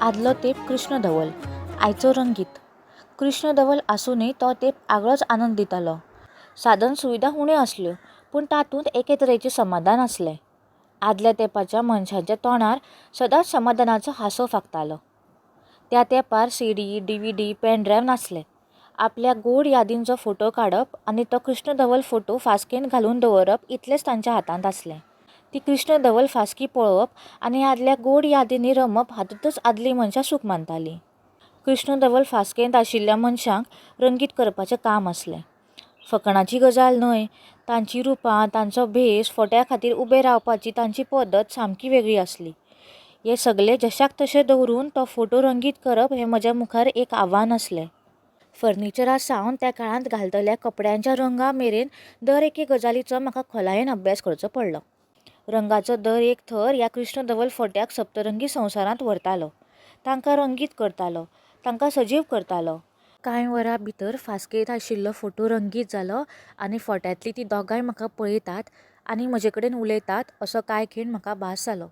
आदलो तेप कृष्ण धवल, आयचो रंगीत. कृष्ण धवल आसूनय तो तेप आगळोच आनंद दितालो. साधन सुविधा उण्यो आसल्यो, पूण तातूंत एके तरेचें समाधान आसलें. आदल्या तेंपाच्या मनशांच्या तोंडार सदांच समाधानाचो हांसो फागतालो. त्या तेंपार CD, DVD, पेनड्रायव्ह नासले. आपल्या गोड यादींचो फोटो काडप आनी तो कृष्ण धवल फोटो फासकेन घालून दवरप इतलेंच तांच्या हातांत आसलें. ती कृष्ण धवल फासकी पळोवप आनी आदल्या गोड यादींनी रमप हातूंतच आदलीं मनशां सूख मानतालीं. कृष्ण धवल फासकेंत आशिल्ल्या मनशांक रंगीत करपाचें काम आसलें. फकाणाची गजाल न्हय, तांचीं रुपां, तांचो भेस, फोट्या खातीर उबे रावपाची तांची पद्दत सामकी वेगळी आसली. हें सगळें जशाक तशें दवरून तो फोटो रंगीत करप हें म्हज्या मुखार एक आव्हान आसलें. फर्निचरा सावन त्या काळांत घालतल्या कपड्यांच्या रंगा मेरेन दर एके गजालीचो म्हाका खोलायेन अभ्यास करचो पडलो. रंगाचो दर एक थर ह्या कृष्ण धवल फोट्याक सप्तरंगी संवसारांत व्हरतालो. तांकां रंगीत करतालो, तांकां सजीव करतालो. कांय वरां भितर फासकेंत आशिल्लो फोटो रंगीत जालो आनी फोट्यांतलीं तीं दोगांय म्हाका पळयतात आनी म्हजे कडेन उलयतात असो काय खीण म्हाका भास जालो.